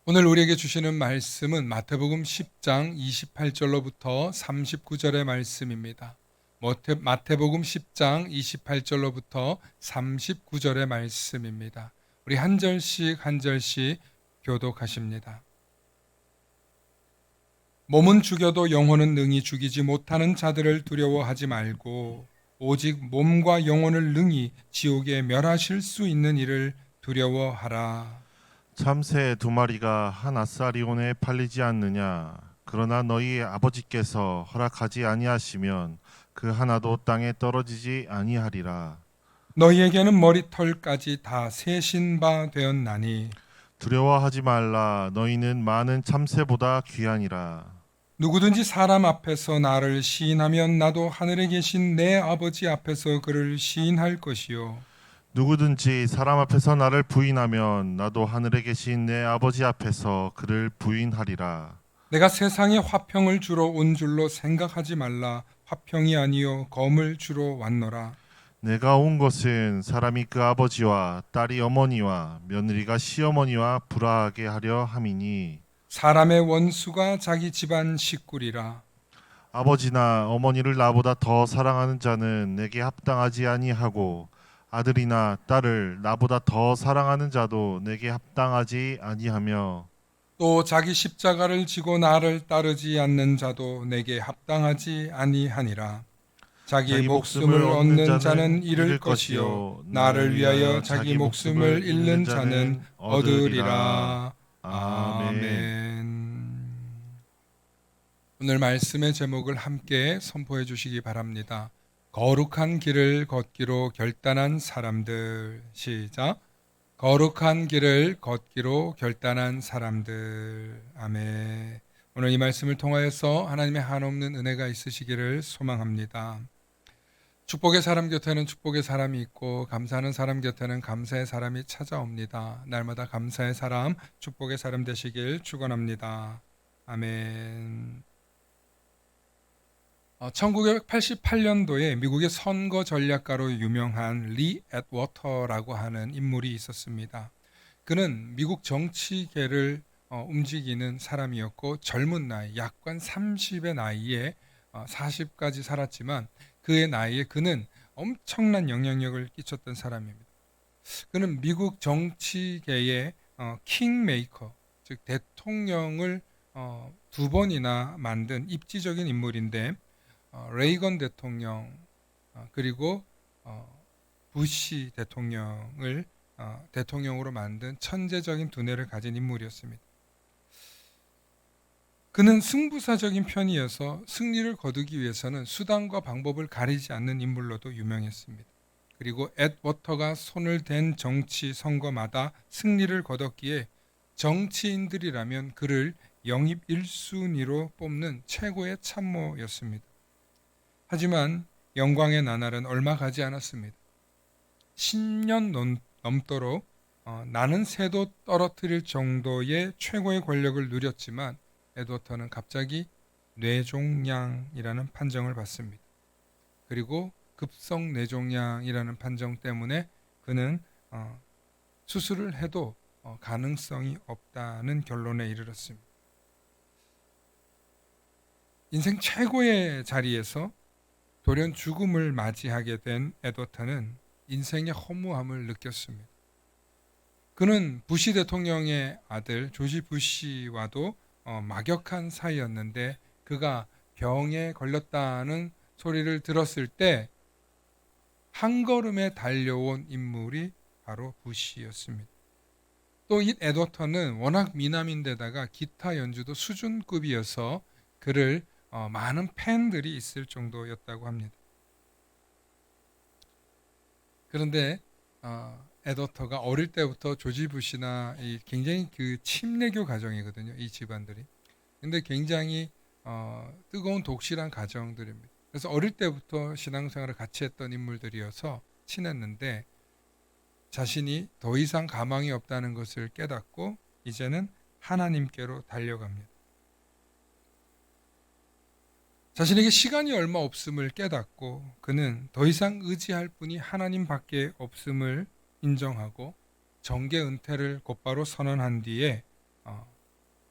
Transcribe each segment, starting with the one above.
오늘 우리에게 주시는 말씀은 마태복음 10장 28절로부터 39절의 말씀입니다. 마태복음 10장 28절로부터 39절의 말씀입니다. 우리 한 절씩 한 절씩 교독하십니다. 몸은 죽여도 영혼은 능히 죽이지 못하는 자들을 두려워하지 말고 오직 몸과 영혼을 능히 지옥에 멸하실 수 있는 이를 두려워하라. 참새 2마리가 한 아사리온에 팔리지 않느냐? 그러나 너희 아버지께서 허락하지 아니하시면 그 하나도 땅에 떨어지지 아니하리라. 너희에게는 머리털까지 다 세신 바 되었나니 두려워하지 말라. 너희는 많은 참새보다 귀하니라. 누구든지 사람 앞에서 나를 시인하면 나도 하늘에 계신 내 아버지 앞에서 그를 시인할 것이요 누구든지 사람 앞에서 나를 부인하면 나도 하늘에 계신 내 아버지 앞에서 그를 부인하리라. 내가 세상에 화평을 주러 온 줄로 생각하지 말라. 화평이 아니요 검을 주러 왔노라. 내가 온 것은 사람이 그 아버지와 딸이 어머니와 며느리가 시어머니와 불화하게 하려 함이니 사람의 원수가 자기 집안 식구리라. 아버지나 어머니를 나보다 더 사랑하는 자는 내게 합당하지 아니하고 아들이나 딸을 나보다 더 사랑하는 자도 내게 합당하지 아니하며 또 자기 십자가를 지고 나를 따르지 않는 자도 내게 합당하지 아니하니라. 자기 목숨을 얻는 자는 잃을 것이요 나를 위하여 자기 목숨을 잃는 자는 얻으리라. 아멘. 오늘 말씀의 제목을 함께 선포해 주시기 바랍니다. 거룩한 길을 걷기로 결단한 사람들. 시작. 거룩한 길을 걷기로 결단한 사람들. 아멘. 오늘 이 말씀을 통하여서 하나님의 한없는 은혜가 있으시기를 소망합니다. 축복의 사람 곁에는 축복의 사람이 있고 감사하는 사람 곁에는 감사의 사람이 찾아옵니다. 날마다 감사의 사람, 축복의 사람 되시길 축원합니다. 아멘. 1988년도에 미국의 선거 전략가로 유명한 리 애드워터라고 하는 인물이 있었습니다. 그는 미국 정치계를 움직이는 사람이었고 젊은 나이, 약관 30의 나이에 40까지 살았지만 그의 나이에 그는 엄청난 영향력을 끼쳤던 사람입니다. 그는 미국 정치계의 킹메이커, 즉 대통령을 2번이나 만든 입지적인 인물인데 레이건 대통령 그리고 부시 대통령을 대통령으로 만든 천재적인 두뇌를 가진 인물이었습니다. 그는 승부사적인 편이어서 승리를 거두기 위해서는 수단과 방법을 가리지 않는 인물로도 유명했습니다. 그리고 애드워터가 손을 댄 정치 선거마다 승리를 거뒀기에 정치인들이라면 그를 영입 1순위로 뽑는 최고의 참모였습니다. 하지만 영광의 나날은 얼마 가지 않았습니다. 10년 넘도록 나는 새도 떨어뜨릴 정도의 최고의 권력을 누렸지만 애드워터는 갑자기 뇌종양이라는 판정을 받습니다. 그리고 급성 뇌종양이라는 판정 때문에 그는 수술을 해도 가능성이 없다는 결론에 이르렀습니다. 인생 최고의 자리에서 돌연 죽음을 맞이하게 된 애드워터는 인생의 허무함을 느꼈습니다. 그는 부시 대통령의 아들 조지 부시와도 막역한 사이였는데 그가 병에 걸렸다는 소리를 들었을 때 한 걸음에 달려온 인물이 바로 부시였습니다. 또 이 애드워터는 워낙 미남인데다가 기타 연주도 수준급이어서 그를 많은 팬들이 있을 정도였다고 합니다. 그런데 에더터가 어릴 때부터 조지 부시나 굉장히 그 침례교 가정이거든요. 이 집안들이. 근데 굉장히 뜨거운 독실한 가정들입니다. 그래서 어릴 때부터 신앙생활을 같이 했던 인물들이어서 친했는데 자신이 더 이상 가망이 없다는 것을 깨닫고 이제는 하나님께로 달려갑니다. 자신에게 시간이 얼마 없음을 깨닫고 그는 더 이상 의지할 분이 하나님밖에 없음을 인정하고 정계 은퇴를 곧바로 선언한 뒤에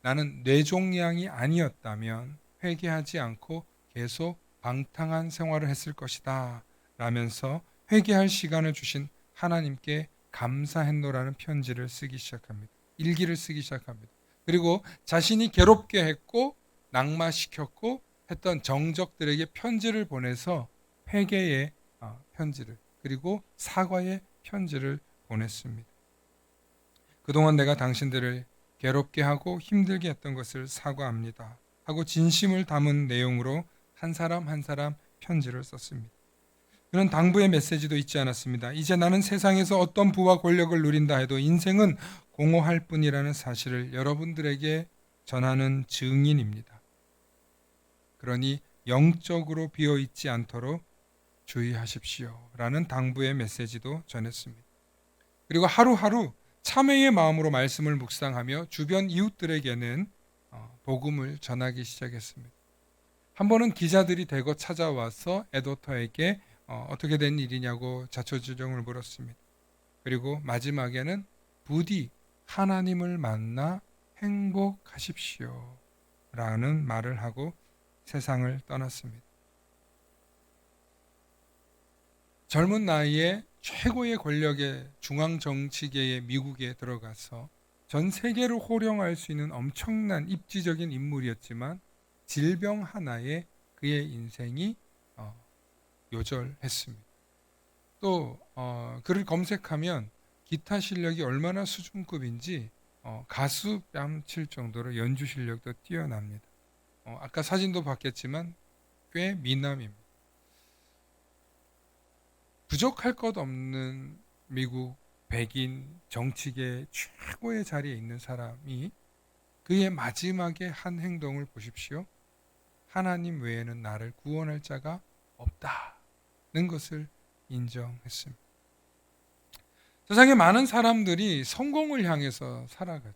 나는 뇌종양이 아니었다면 회개하지 않고 계속 방탕한 생활을 했을 것이다 라면서 회개할 시간을 주신 하나님께 감사했노라는 편지를 쓰기 시작합니다. 일기를 쓰기 시작합니다. 그리고 자신이 괴롭게 했고 낙마시켰고 했던 정적들에게 편지를 보내서 회개의 편지를 그리고 사과의 편지를 보냈습니다. 그동안 내가 당신들을 괴롭게 하고 힘들게 했던 것을 사과합니다 하고 진심을 담은 내용으로 한 사람 한 사람 편지를 썼습니다. 그런 당부의 메시지도 잊지 않았습니다. 이제 나는 세상에서 어떤 부와 권력을 누린다 해도 인생은 공허할 뿐이라는 사실을 여러분들에게 전하는 증인입니다. 그러니 영적으로 비어있지 않도록 주의하십시오 라는 당부의 메시지도 전했습니다. 그리고 하루하루 참회의 마음으로 말씀을 묵상하며 주변 이웃들에게는 복음을 전하기 시작했습니다. 한 번은 기자들이 대거 찾아와서 에도터에게 어떻게 된 일이냐고 자초지종을 물었습니다. 그리고 마지막에는 부디 하나님을 만나 행복하십시오 라는 말을 하고 세상을 떠났습니다. 젊은 나이에 최고의 권력의 중앙정치계의 미국에 들어가서 전 세계를 호령할 수 있는 엄청난 입지적인 인물이었지만 질병 하나에 그의 인생이 요절했습니다. 또 그를 검색하면 기타 실력이 얼마나 수준급인지 가수 뺨칠 정도로 연주 실력도 뛰어납니다. 아까 사진도 봤겠지만 꽤 미남입니다. 부족할 것 없는 미국 백인 정치계 최고의 자리에 있는 사람이 그의 마지막에 한 행동을 보십시오. 하나님 외에는 나를 구원할 자가 없다는 것을 인정했습니다. 세상에 많은 사람들이 성공을 향해서 살아가죠.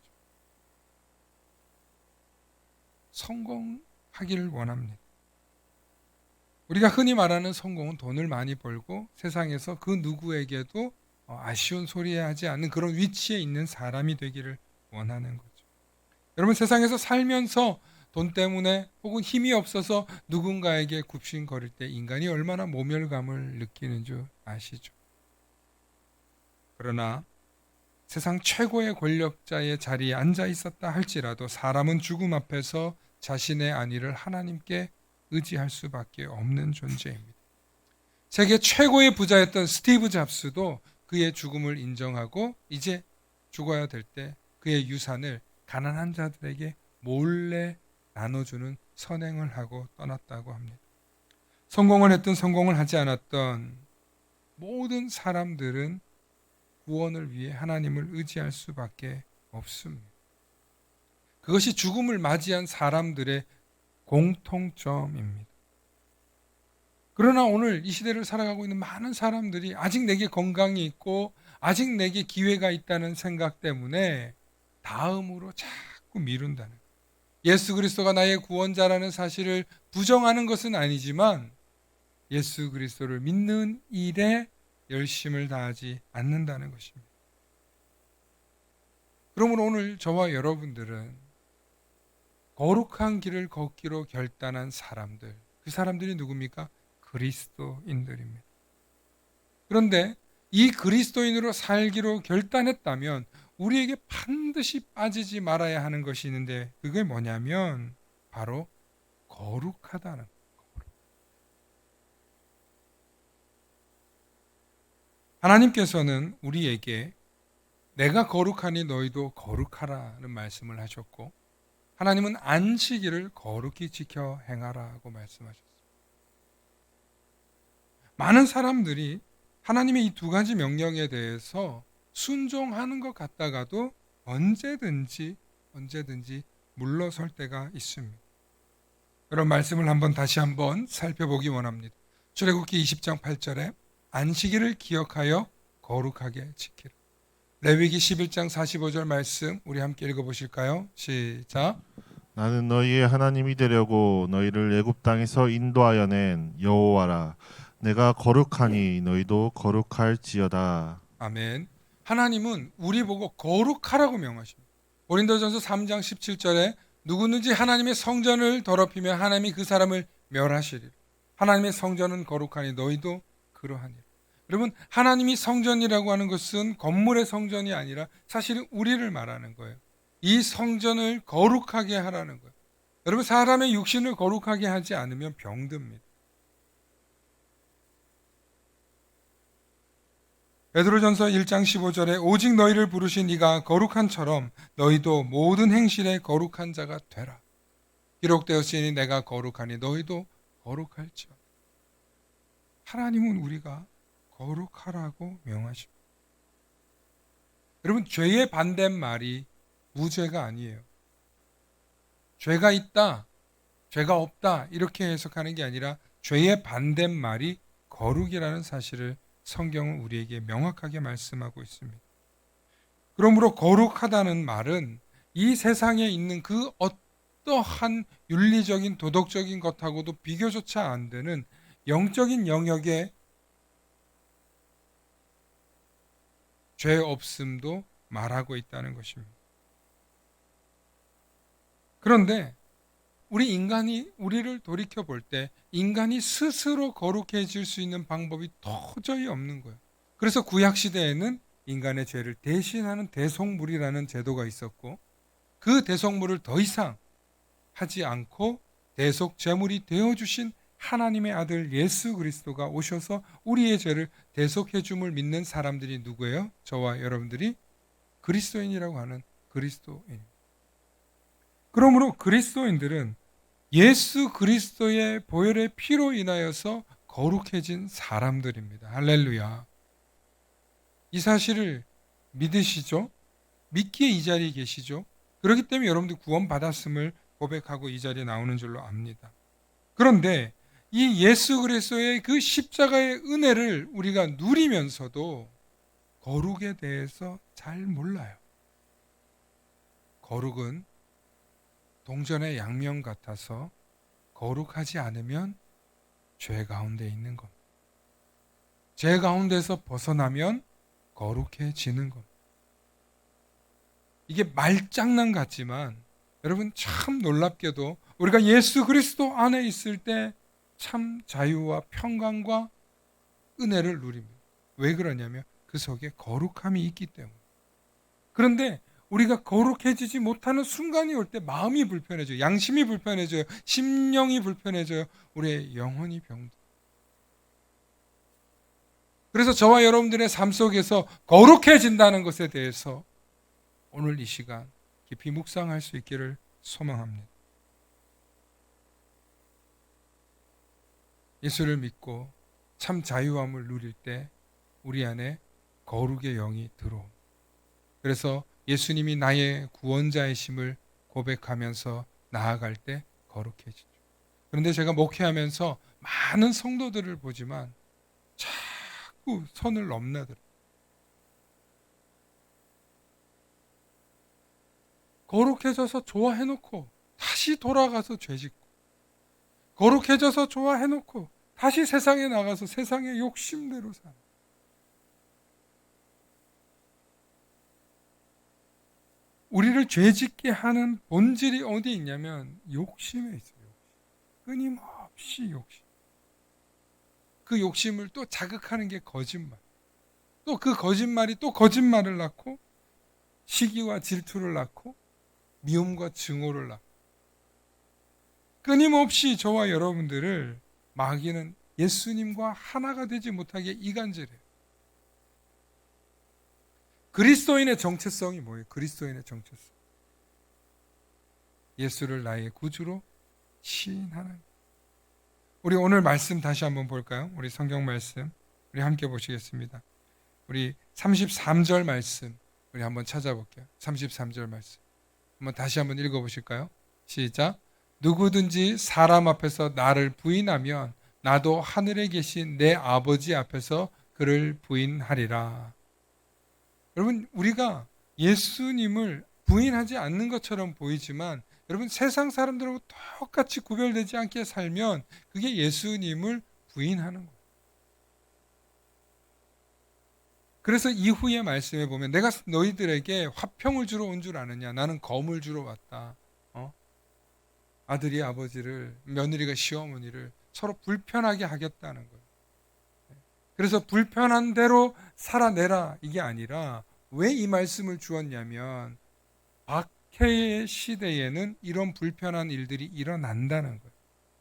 성공하기를 원합니다. 우리가 흔히 말하는 성공은 돈을 많이 벌고 세상에서 그 누구에게도 아쉬운 소리 하지 않는 그런 위치에 있는 사람이 되기를 원하는 거죠. 여러분 세상에서 살면서 돈 때문에 혹은 힘이 없어서 누군가에게 굽신거릴 때 인간이 얼마나 모멸감을 느끼는 줄 아시죠? 그러나 세상 최고의 권력자의 자리에 앉아 있었다 할지라도 사람은 죽음 앞에서 자신의 안위를 하나님께 의지할 수밖에 없는 존재입니다. 세계 최고의 부자였던 스티브 잡스도 그의 죽음을 인정하고 이제 죽어야 될 때 그의 유산을 가난한 자들에게 몰래 나눠주는 선행을 하고 떠났다고 합니다. 성공을 했든 성공을 하지 않았던 모든 사람들은 구원을 위해 하나님을 의지할 수밖에 없습니다. 그것이 죽음을 맞이한 사람들의 공통점입니다. 그러나 오늘 이 시대를 살아가고 있는 많은 사람들이 아직 내게 건강이 있고 아직 내게 기회가 있다는 생각 때문에 다음으로 자꾸 미룬다는 거예요. 예수 그리스도가 나의 구원자라는 사실을 부정하는 것은 아니지만 예수 그리스도를 믿는 일에 열심을 다하지 않는다는 것입니다. 그러므로 오늘 저와 여러분들은 거룩한 길을 걷기로 결단한 사람들, 그 사람들이 누굽니까? 그리스도인들입니다. 그런데 이 그리스도인으로 살기로 결단했다면 우리에게 반드시 빠지지 말아야 하는 것이 있는데 그게 뭐냐면 바로 거룩하다는 거예요. 하나님께서는 우리에게 내가 거룩하니 너희도 거룩하라는 말씀을 하셨고 하나님은 안식일을 거룩히 지켜 행하라고 말씀하셨습니다. 많은 사람들이 하나님의 이 두 가지 명령에 대해서 순종하는 것 같다가도 언제든지 물러설 때가 있습니다. 그런 말씀을 다시 한번 살펴보기 원합니다. 출애굽기 20장 8절에 안식일을 기억하여 거룩하게 지키라. 레위기 11장 45절 말씀 우리 함께 읽어보실까요? 시작. 나는 너희의 하나님이 되려고 너희를 애굽 땅에서 인도하여 낸 여호와라. 내가 거룩하니 너희도 거룩할지어다. 아멘. 하나님은 우리 보고 거룩하라고 명하십니다. 고린도전서 3장 17절에 누구든지 하나님의 성전을 더럽히면 하나님이 그 사람을 멸하시리라. 하나님의 성전은 거룩하니 너희도 그러하니라. 여러분, 하나님이 성전이라고 하는 것은 건물의 성전이 아니라 사실은 우리를 말하는 거예요. 이 성전을 거룩하게 하라는 거예요. 여러분, 사람의 육신을 거룩하게 하지 않으면 병듭니다. 베드로전서 1장 15절에 오직 너희를 부르신 이가 거룩한처럼 너희도 모든 행실에 거룩한 자가 되라. 기록되었으니 내가 거룩하니 너희도 거룩할지어다. 하나님은 우리가 거룩하라고 명하십니다. 여러분, 죄의 반대말이 무죄가 아니에요. 죄가 있다, 죄가 없다 이렇게 해석하는 게 아니라 죄의 반대말이 거룩이라는 사실을 성경은 우리에게 명확하게 말씀하고 있습니다. 그러므로 거룩하다는 말은 이 세상에 있는 그 어떠한 윤리적인 도덕적인 것하고도 비교조차 안 되는 영적인 영역에 죄 없음도 말하고 있다는 것입니다. 그런데 우리 인간이 우리를 돌이켜 볼 때 인간이 스스로 거룩해질 수 있는 방법이 도저히 없는 거예요. 그래서 구약 시대에는 인간의 죄를 대신하는 대속물이라는 제도가 있었고 그 대속물을 더 이상 하지 않고 대속 제물이 되어 주신 하나님의 아들 예수 그리스도가 오셔서 우리의 죄를 대속해 줌을 믿는 사람들이 누구예요? 저와 여러분들이 그리스도인이라고 하는 그리스도인. 그러므로 그리스도인들은 예수 그리스도의 보혈의 피로 인하여서 거룩해진 사람들입니다. 할렐루야. 이 사실을 믿으시죠? 믿기에 이 자리에 계시죠? 그렇기 때문에 여러분들 구원받았음을 고백하고 이 자리에 나오는 줄로 압니다. 그런데 이 예수 그리스도의 그 십자가의 은혜를 우리가 누리면서도 거룩에 대해서 잘 몰라요. 거룩은 동전의 양면 같아서 거룩하지 않으면 죄 가운데 있는 겁니다. 죄 가운데서 벗어나면 거룩해지는 겁니다. 이게 말장난 같지만 여러분 참 놀랍게도 우리가 예수 그리스도 안에 있을 때 참 자유와 평강과 은혜를 누립니다. 왜 그러냐면 그 속에 거룩함이 있기 때문에. 그런데 우리가 거룩해지지 못하는 순간이 올 때 마음이 불편해져요. 양심이 불편해져요. 심령이 불편해져요. 우리의 영혼이 병들어요. 그래서 저와 여러분들의 삶 속에서 거룩해진다는 것에 대해서 오늘 이 시간 깊이 묵상할 수 있기를 소망합니다. 예수를 믿고 참 자유함을 누릴 때 우리 안에 거룩의 영이 들어옵니다. 그래서 예수님이 나의 구원자이심을 고백하면서 나아갈 때 거룩해지죠. 그런데 제가 목회하면서 많은 성도들을 보지만 자꾸 선을 넘나들어요. 거룩해져서 좋아해놓고 다시 돌아가서 죄짓고 거룩해져서 좋아해놓고 다시 세상에 나가서 세상의 욕심대로 사는. 우리를 죄짓게 하는 본질이 어디 있냐면 욕심에 있어요. 끊임없이 욕심. 그 욕심을 또 자극하는 게 거짓말. 또 그 거짓말이 또 거짓말을 낳고 시기와 질투를 낳고 미움과 증오를 낳고 끊임없이 저와 여러분들을 마귀는 예수님과 하나가 되지 못하게 이간질해요. 그리스도인의 정체성이 뭐예요? 그리스도인의 정체성. 예수를 나의 구주로 시인하는. 우리 오늘 말씀 다시 한번 볼까요? 우리 성경 말씀 우리 함께 보시겠습니다. 우리 33절 말씀 우리 한번 찾아볼게요. 33절 말씀 한번 다시 한번 읽어보실까요? 시작. 누구든지 사람 앞에서 나를 부인하면 나도 하늘에 계신 내 아버지 앞에서 그를 부인하리라. 여러분, 우리가 예수님을 부인하지 않는 것처럼 보이지만 여러분, 세상 사람들하고 똑같이 구별되지 않게 살면 그게 예수님을 부인하는 거예요. 그래서 이후의 말씀에 보면 내가 너희들에게 화평을 주러 온 줄 아느냐? 나는 검을 주러 왔다. 아들이 아버지를, 며느리가 시어머니를 서로 불편하게 하겠다는 거예요. 그래서 불편한 대로 살아내라 이게 아니라 왜 이 말씀을 주었냐면 박해의 시대에는 이런 불편한 일들이 일어난다는 거예요.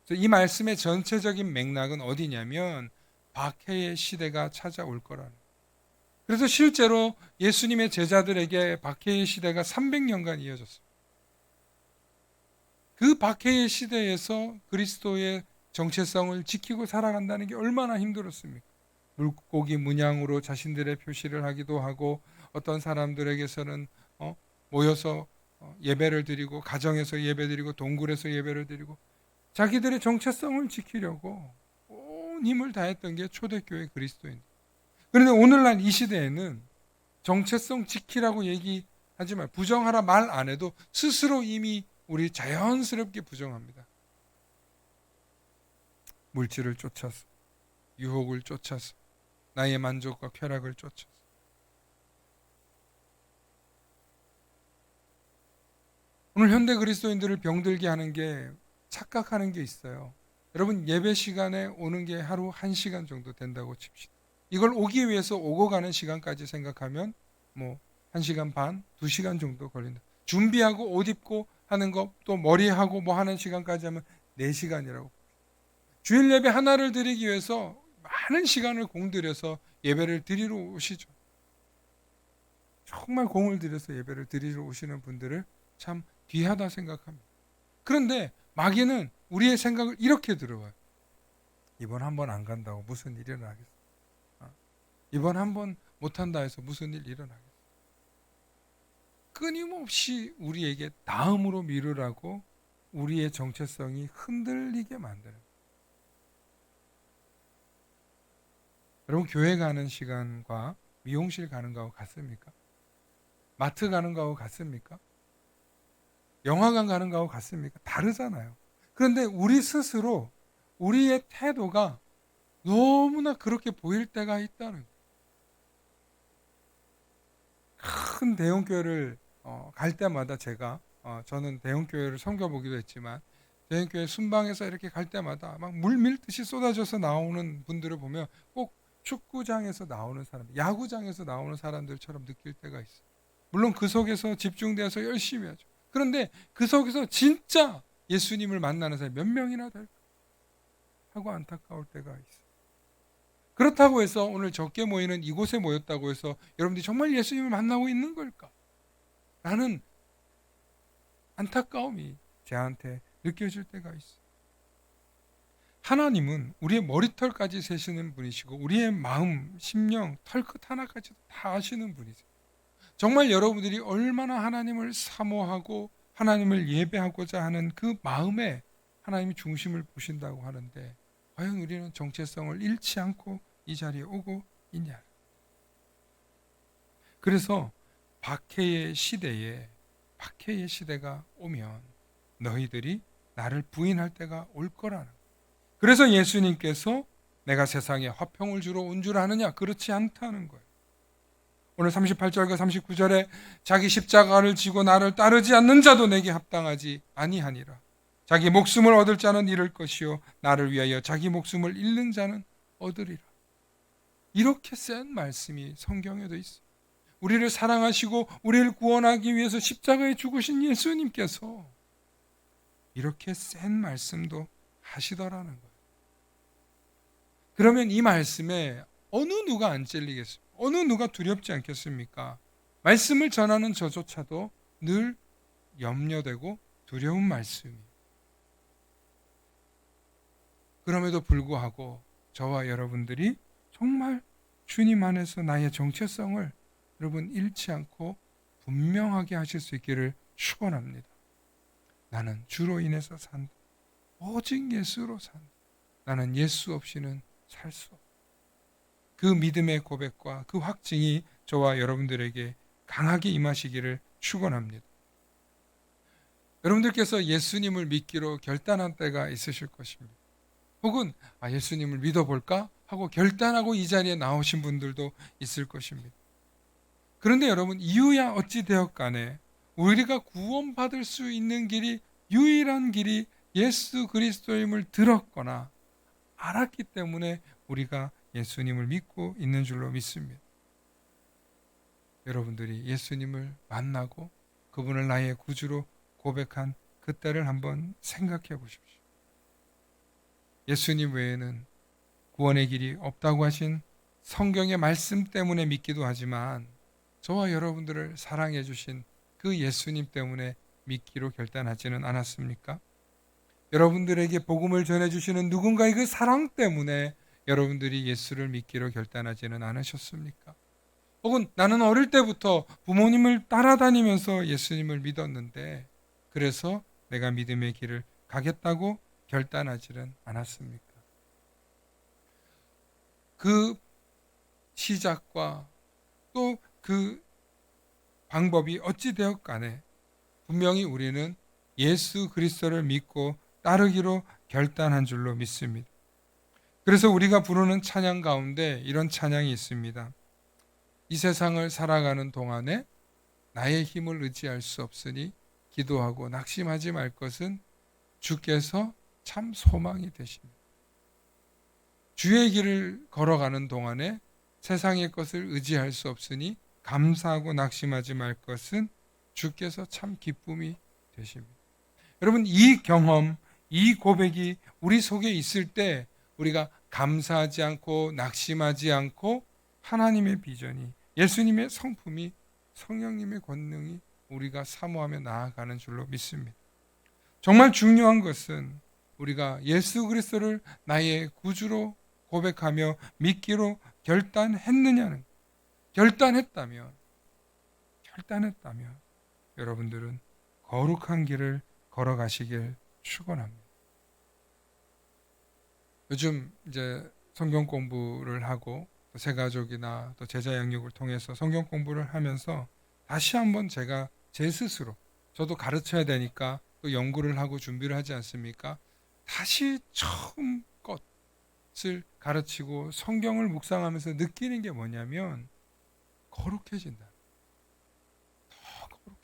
그래서 이 말씀의 전체적인 맥락은 어디냐면 박해의 시대가 찾아올 거라는 거예요. 그래서 실제로 예수님의 제자들에게 박해의 시대가 300년간 이어졌어요. 그 박해의 시대에서 그리스도의 정체성을 지키고 살아간다는 게 얼마나 힘들었습니까? 물고기 문양으로 자신들의 표시를 하기도 하고 어떤 사람들에게서는 모여서 예배를 드리고 가정에서 예배 드리고 동굴에서 예배를 드리고 자기들의 정체성을 지키려고 온 힘을 다했던 게 초대교회 그리스도인. 그런데 오늘날 이 시대에는 정체성 지키라고 얘기하지 말, 부정하라 말 안 해도 스스로 이미 우리 자연스럽게 부정합니다. 물질을 쫓아서, 유혹을 쫓아서, 나의 만족과 쾌락을 쫓아서. 오늘 현대 그리스도인들을 병들게 하는 게 착각하는 게 있어요. 여러분, 예배 시간에 오는 게 하루 1시간 정도 된다고 칩시다. 이걸 오기 위해서 오고 가는 시간까지 생각하면 1시간 반, 2시간 정도 걸린다. 준비하고 옷 입고 하는 거, 또 머리하고 뭐 하는 시간까지 하면 4시간이라고. 주일 예배 하나를 드리기 위해서 많은 시간을 공들여서 예배를 드리러 오시죠. 정말 공을 들여서 예배를 드리러 오시는 분들을 참 귀하다 생각합니다. 그런데 마귀는 우리의 생각을 이렇게 들어와요. 이번 한 번 안 간다고 무슨 일이 일어나겠어? 이번 한 번 못한다 해서 무슨 일 일어나겠어? 끊임없이 우리에게 다음으로 미루라고 우리의 정체성이 흔들리게 만드는 거예요. 여러분, 교회 가는 시간과 미용실 가는 거하고 같습니까? 마트 가는 거하고 같습니까? 영화관 가는 거하고 같습니까? 다르잖아요. 그런데 우리 스스로 우리의 태도가 너무나 그렇게 보일 때가 있다는 거예요. 큰 대형교회를 갈 때마다 제가 저는 대형교회를 섬겨보기도 했지만 대형교회 순방에서 이렇게 갈 때마다 막 물 밀듯이 쏟아져서 나오는 분들을 보면 꼭 축구장에서 나오는 사람, 야구장에서 나오는 사람들처럼 느낄 때가 있어요. 물론 그 속에서 집중돼서 열심히 하죠. 그런데 그 속에서 진짜 예수님을 만나는 사람이 몇 명이나 될까 하고 안타까울 때가 있어요. 그렇다고 해서 오늘 적게 모이는 이곳에 모였다고 해서 여러분들이 정말 예수님을 만나고 있는 걸까? 라는 안타까움이 저한테 느껴질 때가 있어요. 하나님은 우리의 머리털까지 세시는 분이시고 우리의 마음, 심령, 털끝 하나까지 다 아시는 분이세요. 정말 여러분들이 얼마나 하나님을 사모하고 하나님을 예배하고자 하는 그 마음에 하나님이 중심을 보신다고 하는데 과연 우리는 정체성을 잃지 않고 이 자리에 오고 있냐? 그래서 박해의 시대가 오면 너희들이 나를 부인할 때가 올 거라는 거예요. 그래서 예수님께서 내가 세상에 화평을 주러 온 줄 아느냐? 그렇지 않다는 거예요. 오늘 38절과 39절에 자기 십자가를 지고 나를 따르지 않는 자도 내게 합당하지 아니하니라. 자기 목숨을 얻을 자는 잃을 것이요 나를 위하여 자기 목숨을 잃는 자는 얻으리라. 이렇게 센 말씀이 성경에도 있어요. 우리를 사랑하시고 우리를 구원하기 위해서 십자가에 죽으신 예수님께서 이렇게 센 말씀도 하시더라는 거예요. 그러면 이 말씀에 어느 누가 안 찔리겠습니까? 어느 누가 두렵지 않겠습니까? 말씀을 전하는 저조차도 늘 염려되고 두려운 말씀이에요. 그럼에도 불구하고 저와 여러분들이 정말 주님 안에서 나의 정체성을 여러분 잃지 않고 분명하게 하실 수 있기를 축원합니다. 나는 주로 인해서 산다. 오직 예수로 산다. 나는 예수 없이는 살 수 없다. 그 믿음의 고백과 그 확증이 저와 여러분들에게 강하게 임하시기를 축원합니다. 여러분들께서 예수님을 믿기로 결단한 때가 있으실 것입니다. 혹은 예수님을 믿어볼까 하고 결단하고 이 자리에 나오신 분들도 있을 것입니다. 그런데 여러분, 이유야 어찌 되었간에 우리가 구원받을 수 있는 길이, 유일한 길이 예수 그리스도임을 들었거나 알았기 때문에 우리가 예수님을 믿고 있는 줄로 믿습니다. 여러분들이 예수님을 만나고 그분을 나의 구주로 고백한 그때를 한번 생각해 보십시오. 예수님 외에는 구원의 길이 없다고 하신 성경의 말씀 때문에 믿기도 하지만 저와 여러분들을 사랑해 주신 그 예수님 때문에 믿기로 결단하지는 않았습니까? 여러분들에게 복음을 전해주시는 누군가의 그 사랑 때문에 여러분들이 예수를 믿기로 결단하지는 않으셨습니까? 혹은 나는 어릴 때부터 부모님을 따라다니면서 예수님을 믿었는데 그래서 내가 믿음의 길을 가겠다고 결단하지는 않았습니까? 그 시작과 또 그 방법이 어찌 되었간에 분명히 우리는 예수 그리스도를 믿고 따르기로 결단한 줄로 믿습니다. 그래서 우리가 부르는 찬양 가운데 이런 찬양이 있습니다. 이 세상을 살아가는 동안에 나의 힘을 의지할 수 없으니 기도하고 낙심하지 말 것은 주께서 참 소망이 되십니다. 주의 길을 걸어가는 동안에 세상의 것을 의지할 수 없으니 감사하고 낙심하지 말 것은 주께서 참 기쁨이 되십니다. 여러분, 이 경험, 이 고백이 우리 속에 있을 때 우리가 감사하지 않고 낙심하지 않고 하나님의 비전이, 예수님의 성품이, 성령님의 권능이 우리가 사모하며 나아가는 줄로 믿습니다. 정말 중요한 것은 우리가 예수 그리스도를 나의 구주로 고백하며 믿기로 결단했느냐는, 결단했다면 여러분들은 거룩한 길을 걸어가시길 축원합니다. 요즘 이제 성경 공부를 하고 또 새 가족이나 또 제자 양육을 통해서 성경 공부를 하면서 다시 한번 제가 제 스스로, 저도 가르쳐야 되니까 또 연구를 하고 준비를 하지 않습니까? 다시 처음 것을 가르치고 성경을 묵상하면서 느끼는 게 뭐냐면 거룩해진다. 더 거룩해져.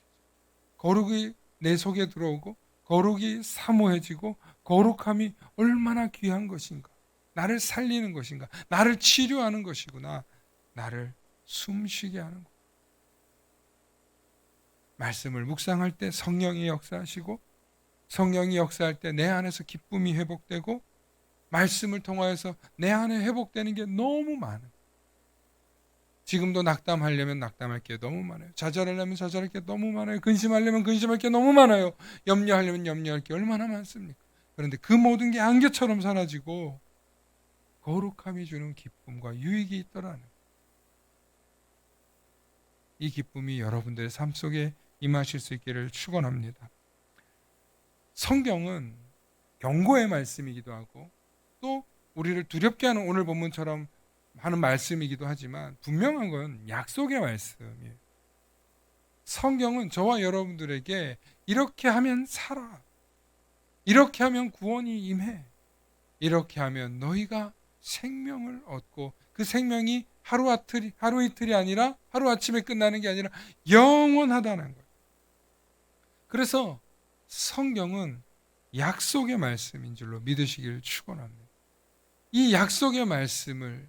거룩이 내 속에 들어오고 거룩이 사모해지고 거룩함이 얼마나 귀한 것인가. 나를 살리는 것인가. 나를 치료하는 것이구나. 나를 숨쉬게 하는 것. 말씀을 묵상할 때 성령이 역사하시고 성령이 역사할 때 내 안에서 기쁨이 회복되고 말씀을 통하여서 내 안에 회복되는 게 너무 많아요. 지금도 낙담하려면 낙담할 게 너무 많아요. 좌절하려면 좌절할 게 너무 많아요. 근심하려면 근심할 게 너무 많아요. 염려하려면 염려할 게 얼마나 많습니까? 그런데 그 모든 게 안개처럼 사라지고 거룩함이 주는 기쁨과 유익이 있더라는, 이 기쁨이 여러분들의 삶 속에 임하실 수 있기를 축원합니다. 성경은 경고의 말씀이기도 하고 또 우리를 두렵게 하는 오늘 본문처럼 하는 말씀이기도 하지만 분명한 건 약속의 말씀이에요. 성경은 저와 여러분들에게 이렇게 하면 살아, 이렇게 하면 구원이 임해, 이렇게 하면 너희가 생명을 얻고 그 생명이 하루 이틀이 아니라 하루아침에 끝나는 게 아니라 영원하다는 거예요. 그래서 성경은 약속의 말씀인 줄로 믿으시기를 축원합니다. 이 약속의 말씀을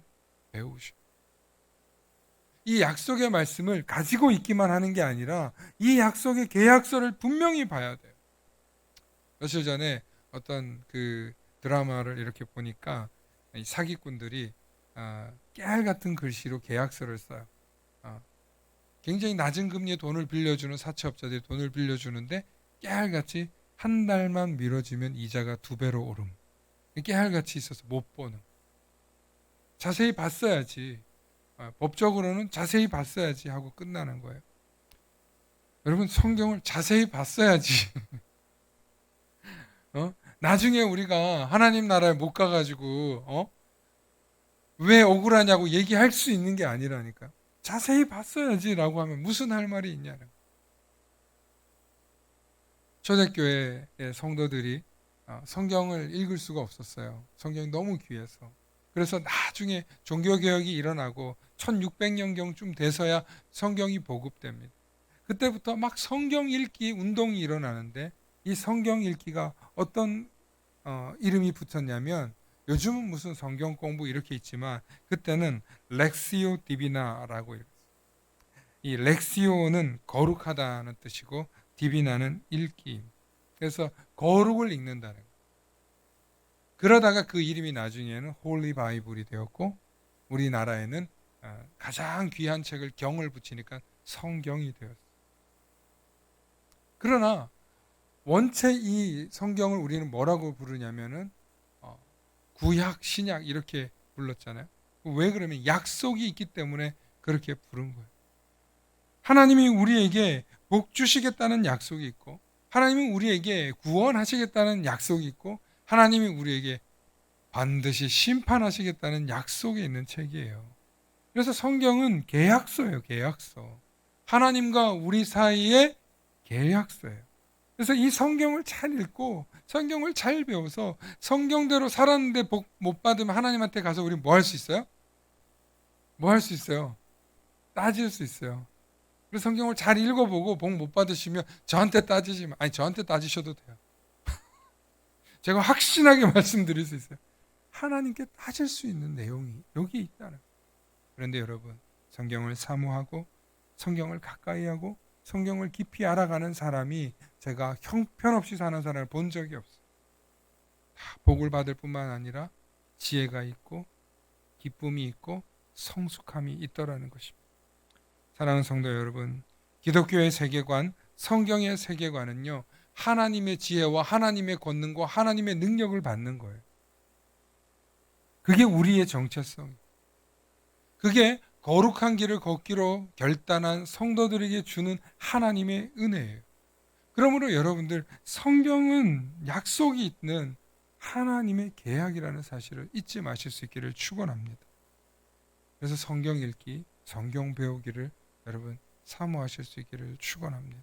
배우시고 이 약속의 말씀을 가지고 있기만 하는 게 아니라 이 약속의 계약서를 분명히 봐야 돼요. 며칠 전에 어떤 그 드라마를 이렇게 보니까 이 사기꾼들이 깨알 같은 글씨로 계약서를 써요. 굉장히 낮은 금리에 돈을 빌려주는 사채업자들이 돈을 빌려주는데 깨알같이 한 달만 미뤄지면 이자가 2배로 오름. 깨알같이 있어서 못 보는. 자세히 봤어야지. 법적으로는 자세히 봤어야지 하고 끝나는 거예요. 여러분, 성경을 자세히 봤어야지. 나중에 우리가 하나님 나라에 못 가가지고 왜 억울하냐고 얘기할 수 있는 게 아니라니까요. 자세히 봤어야지라고 하면 무슨 할 말이 있냐는 거예요. 초대교회의 성도들이 성경을 읽을 수가 없었어요. 성경이 너무 귀해서. 그래서 나중에 종교개혁이 일어나고 1600년경쯤 돼서야 성경이 보급됩니다. 그때부터 막 성경 읽기 운동이 일어나는데, 이 성경 읽기가 어떤 이름이 붙었냐면, 요즘은 무슨 성경 공부 이렇게 있지만 그때는 렉시오 디비나라고 읽었어요. 이 렉시오는 거룩하다는 뜻이고 디비나는 읽기. 그래서 거룩을 읽는다는 거예요. 그러다가 그 이름이 나중에는 홀리 바이블이 되었고, 우리나라에는 가장 귀한 책을 경을 붙이니까 성경이 되었어요. 그러나 원체 이 성경을 우리는 뭐라고 부르냐면은 구약, 신약 이렇게 불렀잖아요. 왜 그러면 약속이 있기 때문에 그렇게 부른 거예요. 하나님이 우리에게 복 주시겠다는 약속이 있고, 하나님이 우리에게 구원하시겠다는 약속이 있고, 하나님이 우리에게 반드시 심판하시겠다는 약속이 있는 책이에요. 그래서 성경은 계약서예요, 계약서. 하나님과 우리 사이의 계약서예요. 그래서 이 성경을 잘 읽고 성경을 잘 배워서 성경대로 살았는데 복 못 받으면 하나님한테 가서 우리 뭐 할 수 있어요? 뭐 할 수 있어요? 따질 수 있어요. 그래서 성경을 잘 읽어보고 복 못 받으시면 저한테 따지지 마. 아니, 저한테 따지셔도 돼요. 제가 확신하게 말씀드릴 수 있어요. 하나님께 따질 수 있는 내용이 여기 있다는 거예요. 그런데 여러분, 성경을 사모하고 성경을 가까이 하고 성경을 깊이 알아가는 사람이 제가 형편없이 사는 사람을 본 적이 없어요. 다 복을 받을 뿐만 아니라 지혜가 있고 기쁨이 있고 성숙함이 있더라는 것입니다. 사랑하는 성도 여러분, 기독교의 세계관, 성경의 세계관은요, 하나님의 지혜와 하나님의 권능과 하나님의 능력을 받는 거예요. 그게 우리의 정체성. 그게 거룩한 길을 걷기로 결단한 성도들에게 주는 하나님의 은혜예요. 그러므로 여러분들, 성경은 약속이 있는 하나님의 계약이라는 사실을 잊지 마실 수 있기를 축원합니다. 그래서 성경 읽기, 성경 배우기를 여러분 사모하실 수 있기를 축원합니다.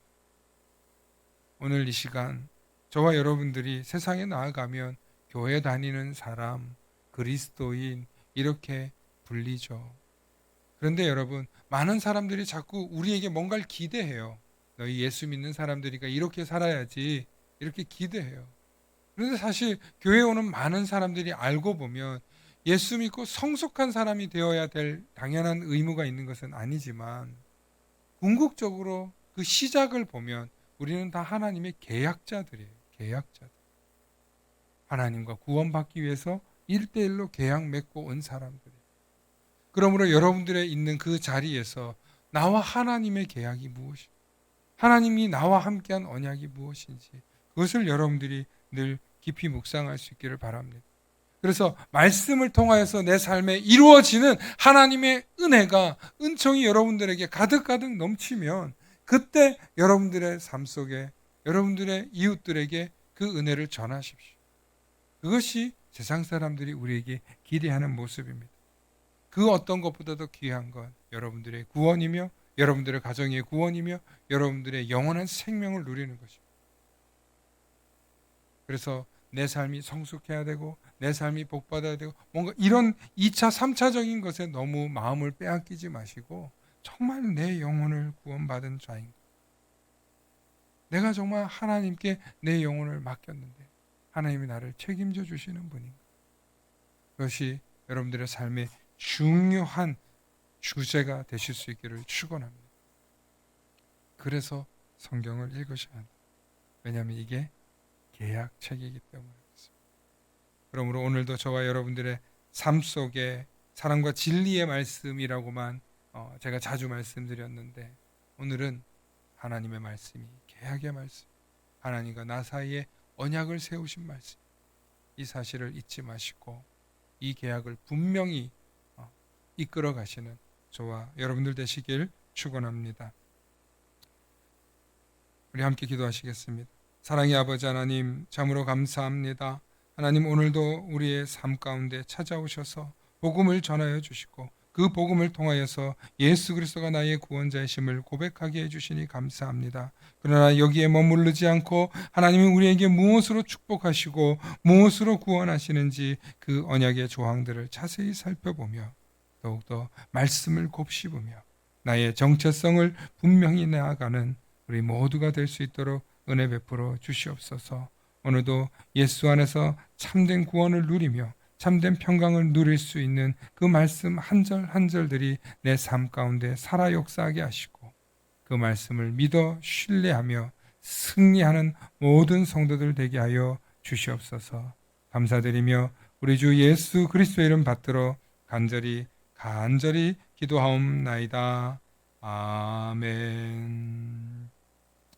오늘 이 시간 저와 여러분들이 세상에 나아가면 교회 다니는 사람, 그리스도인 이렇게 불리죠. 그런데 여러분, 많은 사람들이 자꾸 우리에게 뭔가를 기대해요. 너희 예수 믿는 사람들이니까 이렇게 살아야지, 이렇게 기대해요. 그런데 사실 교회에 오는 많은 사람들이 알고 보면 예수 믿고 성숙한 사람이 되어야 될 당연한 의무가 있는 것은 아니지만, 궁극적으로 그 시작을 보면 우리는 다 하나님의 계약자들이에요. 계약자들. 하나님과 구원받기 위해서 1대1로 계약 맺고 온 사람들이에요. 그러므로 여러분들의 있는 그 자리에서 나와 하나님의 계약이 무엇인지, 하나님이 나와 함께한 언약이 무엇인지, 그것을 여러분들이 늘 깊이 묵상할 수 있기를 바랍니다. 그래서 말씀을 통하여서 내 삶에 이루어지는 하나님의 은혜가, 은총이 여러분들에게 가득가득 넘치면, 그때 여러분들의 삶 속에 여러분들의 이웃들에게 그 은혜를 전하십시오. 그것이 세상 사람들이 우리에게 기대하는 모습입니다. 그 어떤 것보다도 귀한 건 여러분들의 구원이며, 여러분들의 가정의 구원이며, 여러분들의 영원한 생명을 누리는 것입니다. 그래서 내 삶이 성숙해야 되고 내 삶이 복받아야 되고, 뭔가 이런 2차, 3차적인 것에 너무 마음을 빼앗기지 마시고, 정말 내 영혼을 구원받은 자인가, 내가 정말 하나님께 내 영혼을 맡겼는데 하나님이 나를 책임져 주시는 분인가, 그것이 여러분들의 삶의 중요한 주제가 되실 수 있기를 축원합니다. 그래서 성경을 읽으셔야 합니다. 왜냐하면 이게 계약책이기 때문에 그렇습니다. 그러므로 오늘도 저와 여러분들의 삶 속에 사랑과 진리의 말씀이라고만 제가 자주 말씀드렸는데, 오늘은 하나님의 말씀이 계약의 말씀, 하나님과 나 사이에 언약을 세우신 말씀, 이 사실을 잊지 마시고 이 계약을 분명히 이끌어 가시는 저와 여러분들 되시길 축원합니다. 우리 함께 기도하시겠습니다. 사랑의 아버지 하나님, 참으로 감사합니다. 하나님, 오늘도 우리의 삶 가운데 찾아오셔서 복음을 전하여 주시고 그 복음을 통하여서 예수 그리스도가 나의 구원자이심을 고백하게 해주시니 감사합니다. 그러나 여기에 머무르지 않고 하나님이 우리에게 무엇으로 축복하시고 무엇으로 구원하시는지 그 언약의 조항들을 자세히 살펴보며 더욱더 말씀을 곱씹으며 나의 정체성을 분명히 나아가는 우리 모두가 될 수 있도록 은혜 베풀어 주시옵소서. 오늘도 예수 안에서 참된 구원을 누리며 참된 평강을 누릴 수 있는 그 말씀 한 절 한 절들이 내 삶 가운데 살아 역사하게 하시고 그 말씀을 믿어 신뢰하며 승리하는 모든 성도들 되게 하여 주시옵소서. 감사드리며 우리 주 예수 그리스도의 이름 받들어 간절히 기도하옵나이다. 아멘.